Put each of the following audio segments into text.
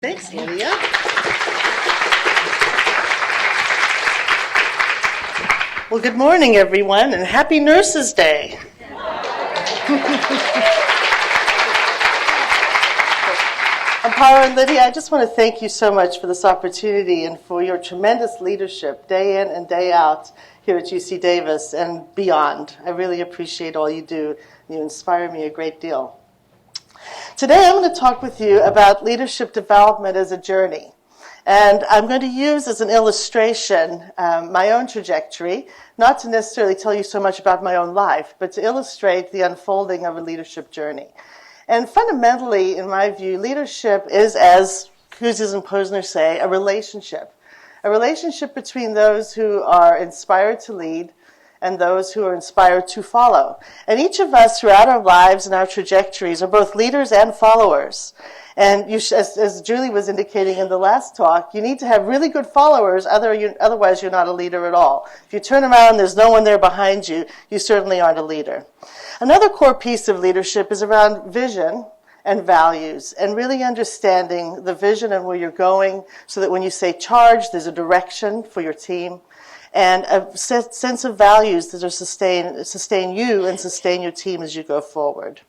Thanks, Lydia. Well, good morning, everyone, and happy Nurses Day. Amparo and Lydia, I just want to thank you so much for this opportunity and for your tremendous leadership day in and day out here at UC Davis and beyond. I really appreciate all you do. You inspire me a great deal. Today I'm going to talk with you about leadership development as a journey. And I'm going to use as an illustration my own trajectory, not to necessarily tell you so much about my own life, but to illustrate the unfolding of a leadership journey. And fundamentally, in my view, leadership is, as Kuzis and Posner say, a relationship between those who are inspired to lead and those who are inspired to follow. And each of us throughout our lives and our trajectories are both leaders and followers. And you as Julie was indicating in the last talk, you need to have really good followers, otherwise you're not a leader at all. If you turn around and there's no one there behind you, you certainly aren't a leader. Another core piece of leadership is around vision and values, and really understanding the vision and where you're going so that when you say charge, there's a direction for your team and a sense of values that are sustain you and sustain your team as you go forward.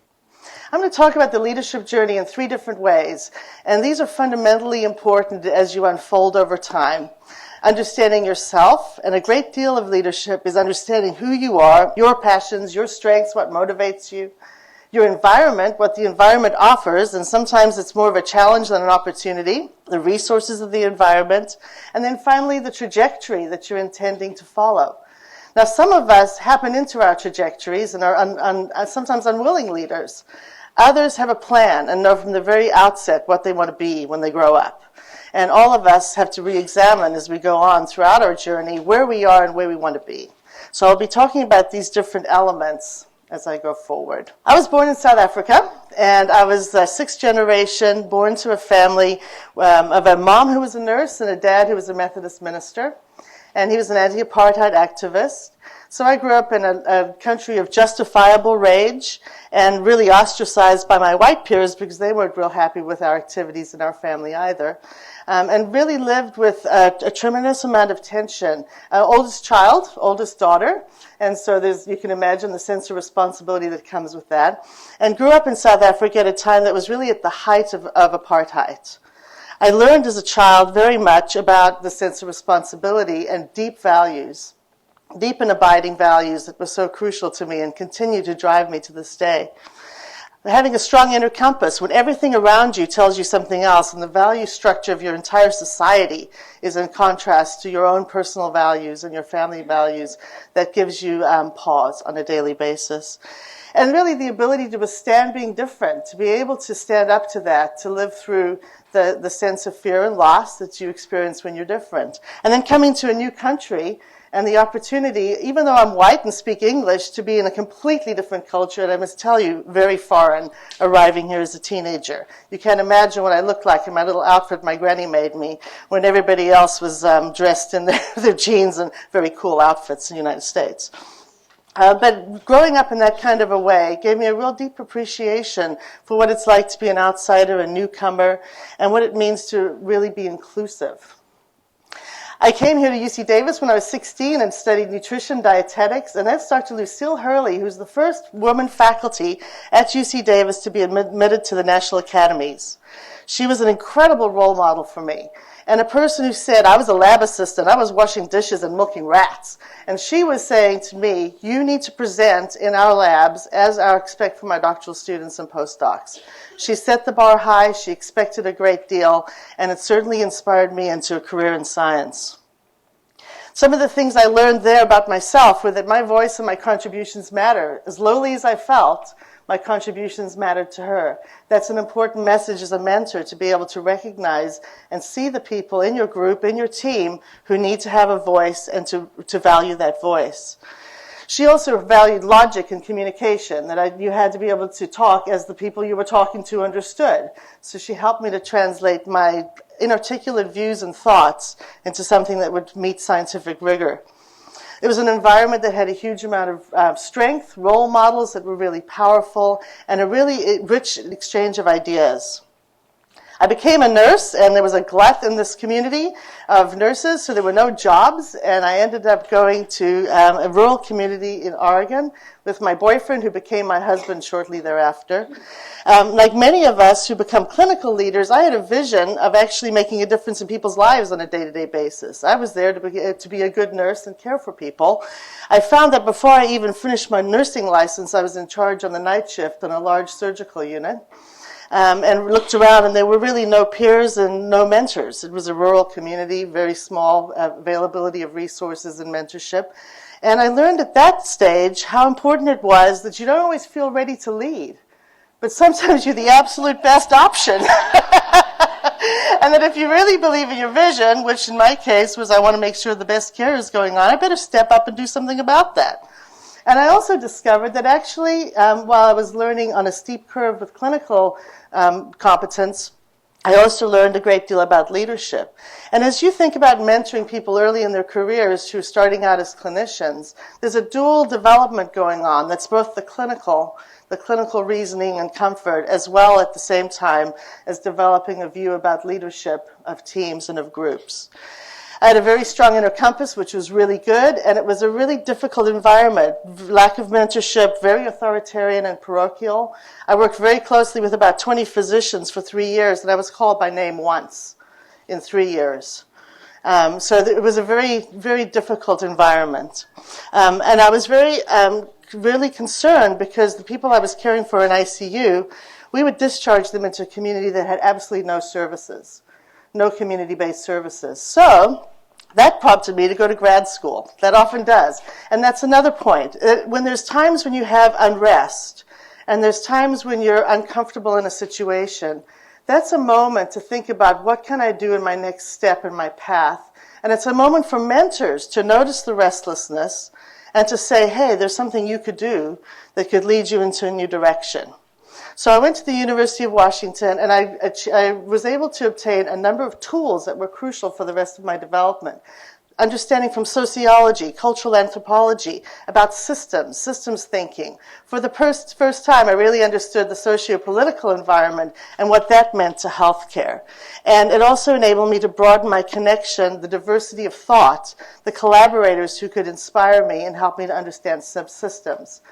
I'm going to talk about the leadership journey in 3 different ways, and these are fundamentally important as you unfold over time. Understanding yourself, and a great deal of leadership is understanding who you are, your passions, your strengths, what motivates you, your environment, what the environment offers, and sometimes it's more of a challenge than an opportunity, the resources of the environment, and then finally the trajectory that you're intending to follow. Now, some of us happen into our trajectories and are sometimes unwilling leaders. Others have a plan and know from the very outset what they want to be when they grow up. And all of us have to re-examine as we go on throughout our journey where we are and where we want to be. So I'll be talking about these different elements as I go forward. I was born in South Africa, and I was 6th generation, born to a family of a mom who was a nurse and a dad who was a Methodist minister. And he was an anti-apartheid activist. So I grew up in a country of justifiable rage and really ostracized by my white peers because they weren't real happy with our activities in our family either. And really lived with a tremendous amount of tension. Oldest child, oldest daughter, and so you can imagine the sense of responsibility that comes with that. And grew up in South Africa at a time that was really at the height of apartheid. I learned as a child very much about the sense of responsibility and deep values, deep and abiding values that were so crucial to me and continue to drive me to this day. Having a strong inner compass when everything around you tells you something else and the value structure of your entire society is in contrast to your own personal values and your family values, that gives you pause on a daily basis. And really the ability to withstand being different, to be able to stand up to that, to live through the sense of fear and loss that you experience when you're different. And then coming to a new country and the opportunity, even though I'm white and speak English, to be in a completely different culture, and I must tell you, very foreign, arriving here as a teenager. You can't imagine what I looked like in my little outfit my granny made me when everybody else was dressed in their jeans and very cool outfits in the United States. But growing up in that kind of a way gave me a real deep appreciation for what it's like to be an outsider, a newcomer, and what it means to really be inclusive. I came here to UC Davis when I was 16 and studied nutrition, dietetics, and that's Dr. Lucille Hurley, who's the first woman faculty at UC Davis to be admitted to the National Academies. She was an incredible role model for me. And a person who said, I was a lab assistant, I was washing dishes and milking rats. And she was saying to me, you need to present in our labs as I expect from my doctoral students and postdocs. She set the bar high, she expected a great deal, and it certainly inspired me into a career in science. Some of the things I learned there about myself were that my voice and my contributions matter. As lowly as I felt, my contributions mattered to her. That's an important message as a mentor, to be able to recognize and see the people in your group, in your team, who need to have a voice and to value that voice. She also valued logic and communication, that you had to be able to talk as the people you were talking to understood. So she helped me to translate my inarticulate views and thoughts into something that would meet scientific rigor. It was an environment that had a huge amount of strength, role models that were really powerful, and a really rich exchange of ideas. I became a nurse, and there was a glut in this community of nurses, so there were no jobs, and I ended up going to a rural community in Oregon with my boyfriend, who became my husband shortly thereafter. Like many of us who become clinical leaders, I had a vision of actually making a difference in people's lives on a day-to-day basis. I was there to be a good nurse and care for people. I found that before I even finished my nursing license, I was in charge on the night shift on a large surgical unit. And looked around, and there were really no peers and no mentors. It was a rural community, very small availability of resources and mentorship. And I learned at that stage how important it was that you don't always feel ready to lead, but sometimes you're the absolute best option. And that if you really believe in your vision, which in my case was I want to make sure the best care is going on, I better step up and do something about that. And I also discovered that actually, while I was learning on a steep curve with clinical competence, I also learned a great deal about leadership. And as you think about mentoring people early in their careers who are starting out as clinicians, there's a dual development going on that's both the clinical reasoning and comfort, as well at the same time as developing a view about leadership of teams and of groups. I had a very strong inner compass, which was really good, and it was a really difficult environment. Lack of mentorship, very authoritarian and parochial. I worked very closely with about 20 physicians for 3 years, and I was called by name once in 3 years. So it was a very, very difficult environment. And I was really concerned because the people I was caring for in ICU, we would discharge them into a community that had absolutely no services. No community-based services. So that prompted me to go to grad school. That often does. And that's another point. When there's times when you have unrest, and there's times when you're uncomfortable in a situation, that's a moment to think about what can I do in my next step in my path. And it's a moment for mentors to notice the restlessness and to say, hey, there's something you could do that could lead you into a new direction. So I went to the University of Washington, and I was able to obtain a number of tools that were crucial for the rest of my development. Understanding from sociology, cultural anthropology, about systems thinking. For the first time, I really understood the socio-political environment and what that meant to healthcare. And it also enabled me to broaden my connection, the diversity of thought, the collaborators who could inspire me and help me to understand subsystems.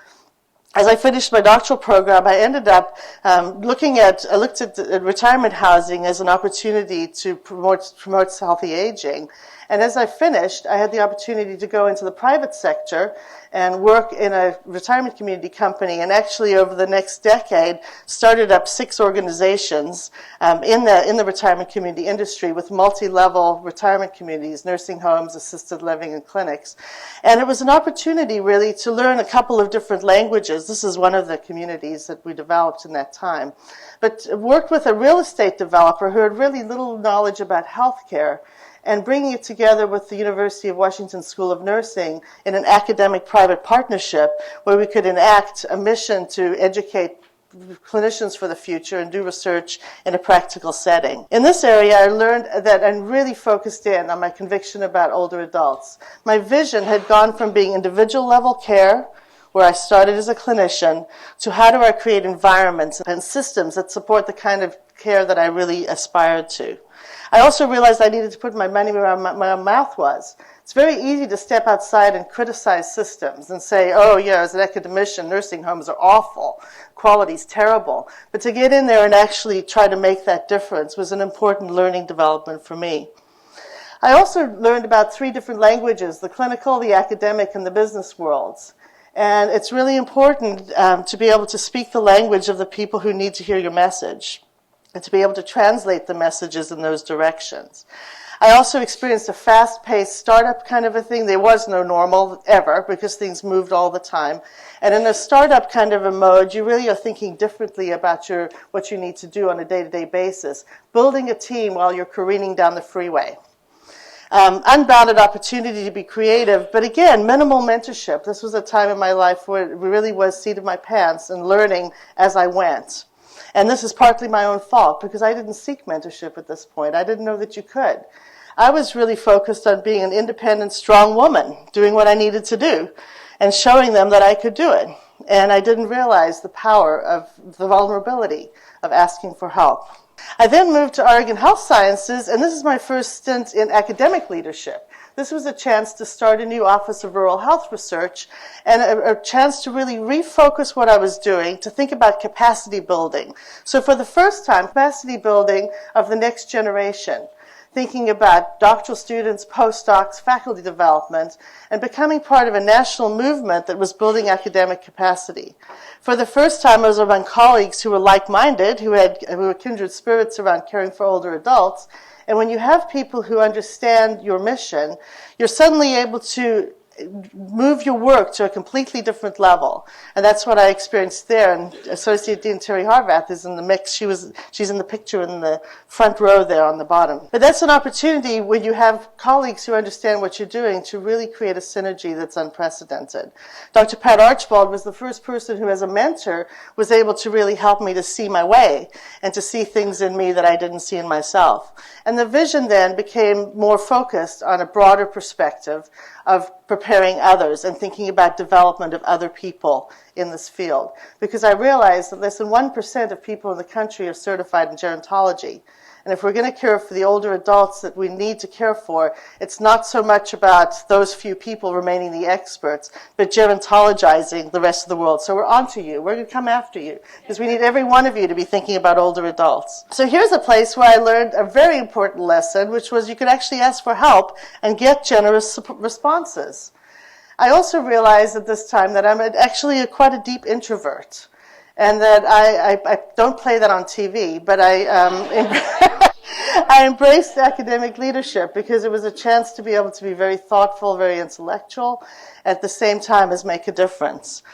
As I finished my doctoral program, I ended up looked at retirement housing as an opportunity to promote healthy aging. And as I finished, I had the opportunity to go into the private sector and work in a retirement community company, and actually over the next decade started up 6 organizations in the retirement community industry with multi-level retirement communities, nursing homes, assisted living, and clinics. And it was an opportunity really to learn a couple of different languages. This is one of the communities that we developed in that time. But worked with a real estate developer who had really little knowledge about healthcare, and bringing it together with the University of Washington School of Nursing in an academic-private partnership where we could enact a mission to educate clinicians for the future and do research in a practical setting. In this area, I learned that I'm really focused in on my conviction about older adults. My vision had gone from being individual-level care, where I started as a clinician, to how do I create environments and systems that support the kind of care that I really aspired to. I also realized I needed to put my money where my mouth was. It's very easy to step outside and criticize systems and say, oh, yeah, as an academician, nursing homes are awful, quality's terrible. But to get in there and actually try to make that difference was an important learning development for me. I also learned about 3 different languages, the clinical, the academic, and the business worlds. And it's really important to be able to speak the language of the people who need to hear your message, and to be able to translate the messages in those directions. I also experienced a fast-paced startup kind of a thing. There was no normal ever because things moved all the time. And in a startup kind of a mode, you really are thinking differently about what you need to do on a day-to-day basis, building a team while you're careening down the freeway. Unbounded opportunity to be creative, but again, minimal mentorship. This was a time in my life where it really was seat of my pants and learning as I went. And this is partly my own fault because I didn't seek mentorship at this point. I didn't know that you could. I was really focused on being an independent, strong woman, doing what I needed to do, and showing them that I could do it. And I didn't realize the power of the vulnerability of asking for help. I then moved to Oregon Health Sciences, and this is my first stint in academic leadership. This was a chance to start a new Office of Rural Health Research and a chance to really refocus what I was doing to think about capacity building. So for the first time, capacity building of the next generation, thinking about doctoral students, postdocs, faculty development, and becoming part of a national movement that was building academic capacity. For the first time, I was among colleagues who were like-minded, who were kindred spirits around caring for older adults. And when you have people who understand your mission, you're suddenly able to move your work to a completely different level. And that's what I experienced there. And Associate Dean Terry Harvath is in the mix. She's in the picture in the front row there on the bottom. But that's an opportunity when you have colleagues who understand what you're doing to really create a synergy that's unprecedented. Dr. Pat Archibald was the first person who, as a mentor, was able to really help me to see my way and to see things in me that I didn't see in myself. And the vision then became more focused on a broader perspective of preparing others and thinking about development of other people in this field. Because I realized that less than 1% of people in the country are certified in gerontology. And if we're going to care for the older adults that we need to care for, it's not so much about those few people remaining the experts, but gerontologizing the rest of the world. So we're on to you. We're going to come after you because we need every one of you to be thinking about older adults. So here's a place where I learned a very important lesson, which was you could actually ask for help and get generous responses. I also realized at this time that I'm actually quite a deep introvert. And that I don't play that on TV, but I embraced academic leadership because it was a chance to be able to be very thoughtful, very intellectual, at the same time as make a difference.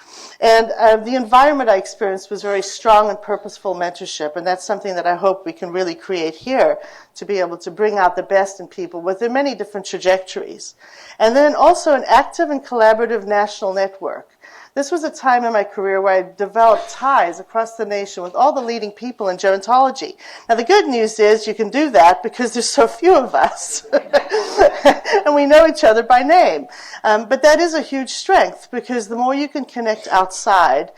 And the environment I experienced was very strong and purposeful mentorship, and that's something that I hope we can really create here to be able to bring out the best in people with their many different trajectories. And then also an active and collaborative national network. This was a time in my career where I developed ties across the nation with all the leading people in gerontology. Now, the good news is you can do that because there's so few of us. And we know each other by name. But that is a huge strength because the more you can connect outside,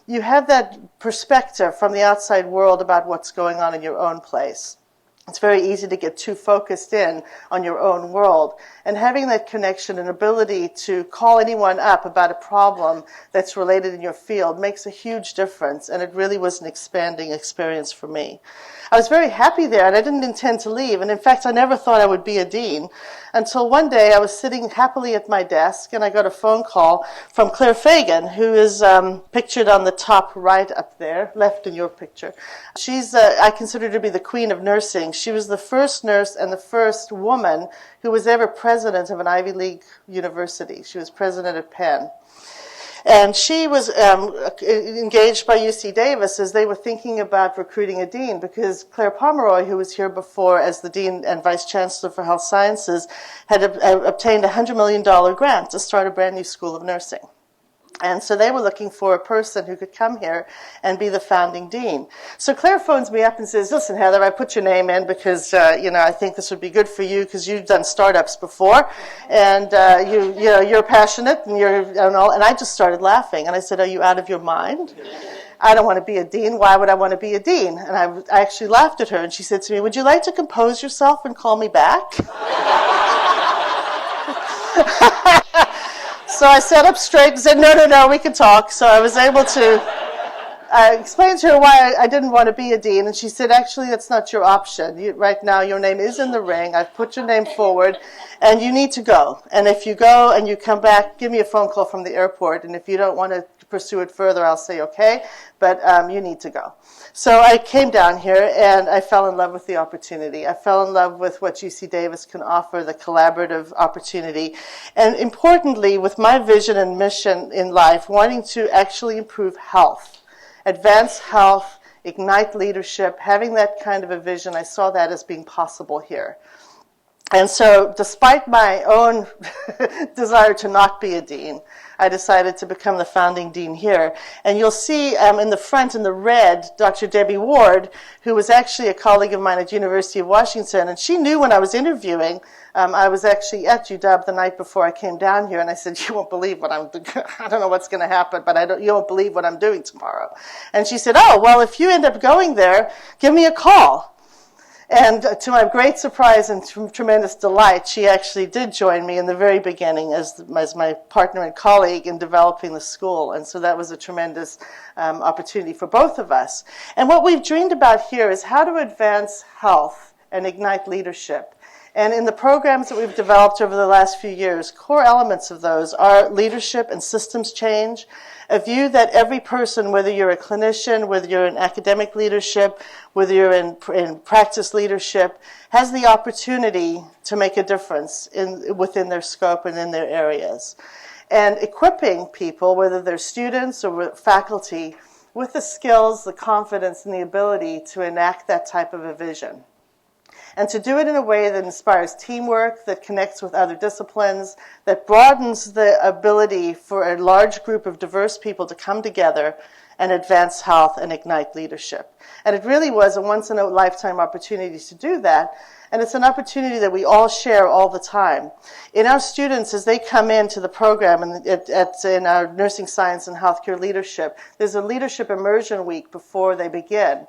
you have that perspective from the outside world about what's going on in your own place. It's very easy to get too focused in on your own world. And having that connection and ability to call anyone up about a problem that's related in your field makes a huge difference. And it really was an expanding experience for me. I was very happy there, and I didn't intend to leave. And in fact, I never thought I would be a dean until one day I was sitting happily at my desk, and I got a phone call from Claire Fagan, who is pictured on the top right up there, left in your picture. She's, I consider her to be the queen of nursing. She was the first nurse and the first woman who was ever president of an Ivy League university. She was president at Penn. And she was engaged by UC Davis as they were thinking about recruiting a dean because Claire Pomeroy, who was here before as the dean and vice chancellor for health sciences, had obtained a $100 million grant to start a brand new school of nursing. And so they were looking for a person who could come here and be the founding dean. So Claire phones me up and says, listen, Heather, I put your name in because, I think this would be good for you because you've done startups before and, you're passionate and and I just started laughing. And I said, are you out of your mind? I don't want to be a dean. Why would I want to be a dean? And I actually laughed at her and she said to me, would you like to compose yourself and call me back? So I sat up straight and said, no, we can talk. So I was able to explain to her why I didn't want to be a dean. And she said, actually, that's not your option. Right now, your name is in the ring. I've put your name forward, and you need to go. And if you go and you come back, give me a phone call from the airport. And if you don't want to pursue it further, I'll say, okay, but you need to go. So I came down here, and I fell in love with the opportunity. I fell in love with what UC Davis can offer, the collaborative opportunity, and importantly, with my vision and mission in life, wanting to actually improve health, advance health, ignite leadership, having that kind of a vision, I saw that as being possible here. And so, despite my own desire to not be a dean, I decided to become the founding dean here. And you'll see in the front in the red, Dr. Debbie Ward, who was actually a colleague of mine at University of Washington. And she knew when I was interviewing, I was actually at UW the night before I came down here. And I said, you won't believe what I'm doing. I don't know what's going to happen, but you won't believe what I'm doing tomorrow. And she said, oh, well, if you end up going there, give me a call. And to my great surprise and tremendous delight, she actually did join me in the very beginning as my partner and colleague in developing the school. And so that was a tremendous opportunity for both of us. And what we've dreamed about here is how to advance health and ignite leadership. And in the programs that we've developed over the last few years, core elements of those are leadership and systems change, a view that every person, whether you're a clinician, whether you're in academic leadership, whether you're in practice leadership, has the opportunity to make a difference within their scope and in their areas. And equipping people, whether they're students or faculty, with the skills, the confidence, and the ability to enact that type of a vision. And to do it in a way that inspires teamwork, that connects with other disciplines, that broadens the ability for a large group of diverse people to come together and advance health and ignite leadership. And it really was a once-in-a-lifetime opportunity to do that, and it's an opportunity that we all share all the time. In our students, as they come into the program in our nursing science and healthcare leadership, there's a leadership immersion week before they begin.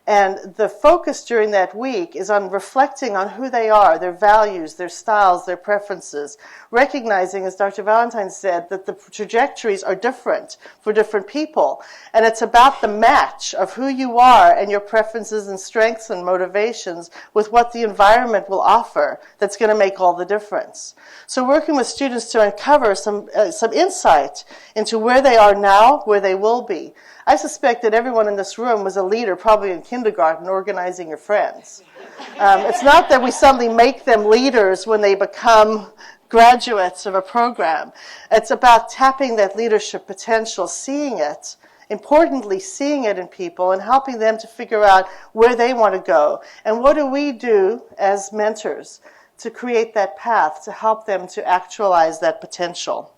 And the focus during that week is on reflecting on who they are, their values, their styles, their preferences, recognizing, as Dr. Valentine said, that the trajectories are different for different people. And it's about the match of who you are and your preferences and strengths and motivations with what the environment will offer that's going to make all the difference. So working with students to uncover some insight into where they are now, where they will be. I suspect that everyone in this room was a leader probably in kindergarten organizing your friends. It's not that we suddenly make them leaders when they become graduates of a program. It's about tapping that leadership potential, seeing it, importantly seeing it in people and helping them to figure out where they want to go. And what do we do as mentors to create that path, to help them to actualize that potential?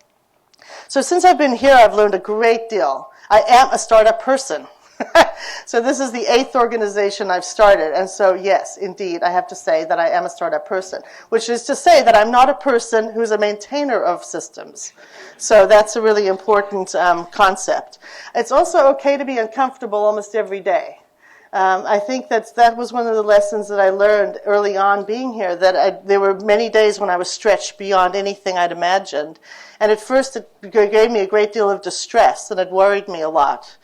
So since I've been here, I've learned a great deal. I am a startup person. So this is the 8th organization I've started. And so, yes, indeed, I have to say that I am a startup person, which is to say that I'm not a person who's a maintainer of systems. So that's a really important concept. It's also okay to be uncomfortable almost every day. I think that was one of the lessons that I learned early on being here, that there were many days when I was stretched beyond anything I'd imagined. And at first it gave me a great deal of distress, and it worried me a lot.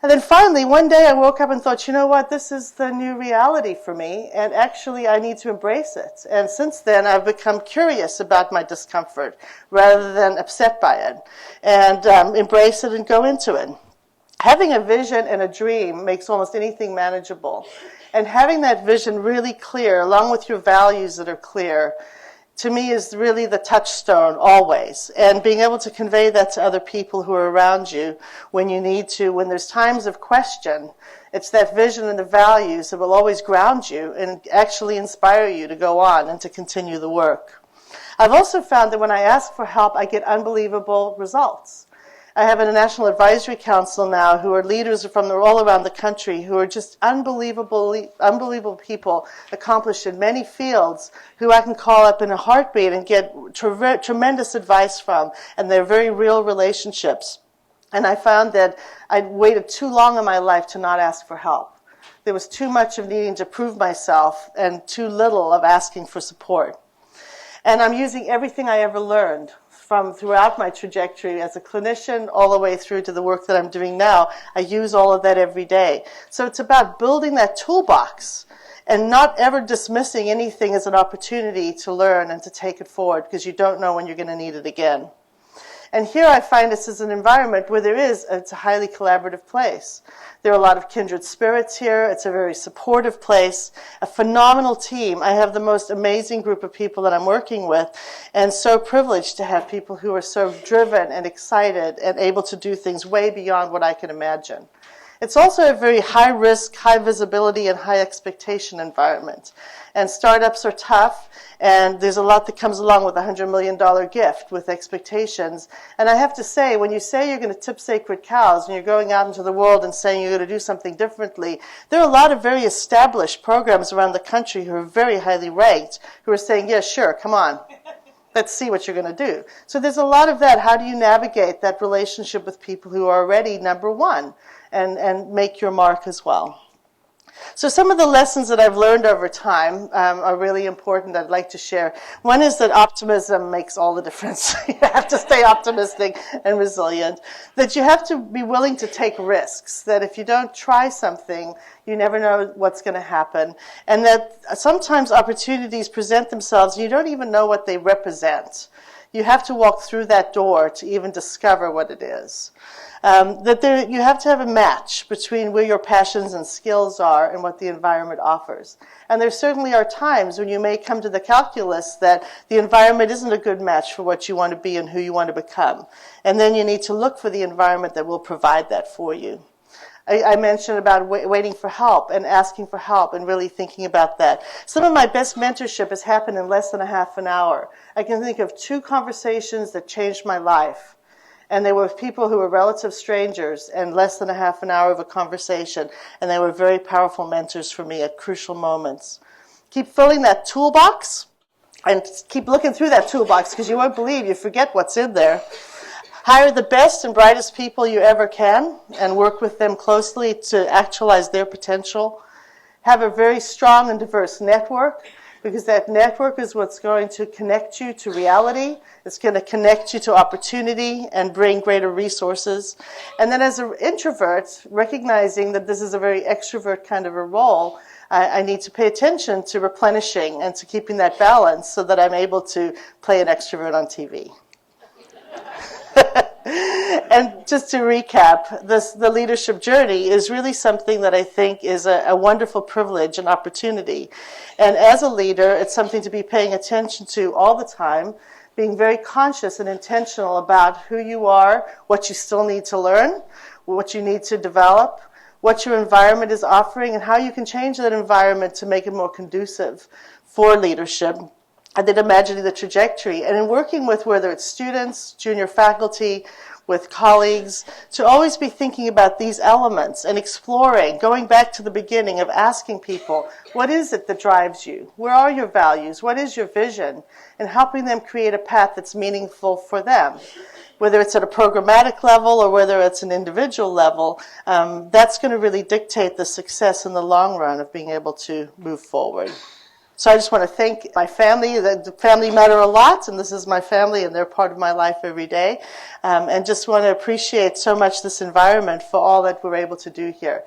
And then finally, one day I woke up and thought, you know what, this is the new reality for me, and actually I need to embrace it. And since then, I've become curious about my discomfort rather than upset by it, and embrace it and go into it. Having a vision and a dream makes almost anything manageable. And having that vision really clear, along with your values that are clear, to me is really the touchstone always. And being able to convey that to other people who are around you when you need to, when there's times of question, it's that vision and the values that will always ground you and actually inspire you to go on and to continue the work. I've also found that when I ask for help, I get unbelievable results. I have a National Advisory Council now who are leaders from all around the country who are just unbelievable people accomplished in many fields who I can call up in a heartbeat and get tremendous advice from, and they're very real relationships. And I found that I'd waited too long in my life to not ask for help. There was too much of needing to prove myself and too little of asking for support. And I'm using everything I ever learned from throughout my trajectory as a clinician all the way through to the work that I'm doing now. I use all of that every day. So it's about building that toolbox and not ever dismissing anything as an opportunity to learn and to take it forward, because you don't know when you're going to need it again. And here I find this is an environment where it's a highly collaborative place. There are a lot of kindred spirits here. It's a very supportive place, a phenomenal team. I have the most amazing group of people that I'm working with, and so privileged to have people who are so driven and excited and able to do things way beyond what I can imagine. It's also a very high risk, high visibility, and high expectation environment. And startups are tough, and there's a lot that comes along with a $100 million gift with expectations. And I have to say, when you say you're going to tip sacred cows and you're going out into the world and saying you're going to do something differently, there are a lot of very established programs around the country who are very highly ranked who are saying, yeah, sure, come on. Let's see what you're going to do. So there's a lot of that. How do you navigate that relationship with people who are already number one and make your mark as well? So some of the lessons that I've learned over time are really important that I'd like to share. One is that optimism makes all the difference. You have to stay optimistic and resilient. That you have to be willing to take risks. That if you don't try something, you never know what's going to happen. And that sometimes opportunities present themselves and you don't even know what they represent. You have to walk through that door to even discover what it is. You have to have a match between where your passions and skills are and what the environment offers. And there certainly are times when you may come to the calculus that the environment isn't a good match for what you want to be and who you want to become. And then you need to look for the environment that will provide that for you. I mentioned about waiting for help and asking for help and really thinking about that. Some of my best mentorship has happened in less than a half an hour. I can think of 2 conversations that changed my life. And they were people who were relative strangers and less than a half an hour of a conversation. And they were very powerful mentors for me at crucial moments. Keep filling that toolbox and keep looking through that toolbox because you won't believe you forget what's in there. Hire the best and brightest people you ever can and work with them closely to actualize their potential. Have a very strong and diverse network because that network is what's going to connect you to reality. It's going to connect you to opportunity and bring greater resources. And then as an introvert, recognizing that this is a very extrovert kind of a role, I need to pay attention to replenishing and to keeping that balance so that I'm able to play an extrovert on TV. And just to recap, the leadership journey is really something that I think is a wonderful privilege and opportunity. And as a leader, it's something to be paying attention to all the time, being very conscious and intentional about who you are, what you still need to learn, what you need to develop, what your environment is offering, and how you can change that environment to make it more conducive for leadership. And then imagining the trajectory. And in working with whether it's students, junior faculty, with colleagues, to always be thinking about these elements and exploring, going back to the beginning of asking people, what is it that drives you? Where are your values? What is your vision? And helping them create a path that's meaningful for them. Whether it's at a programmatic level or whether it's an individual level, that's going to really dictate the success in the long run of being able to move forward. So I just want to thank my family. The family matter a lot, and this is my family, and they're part of my life every day. And just want to appreciate so much this environment for all that we're able to do here.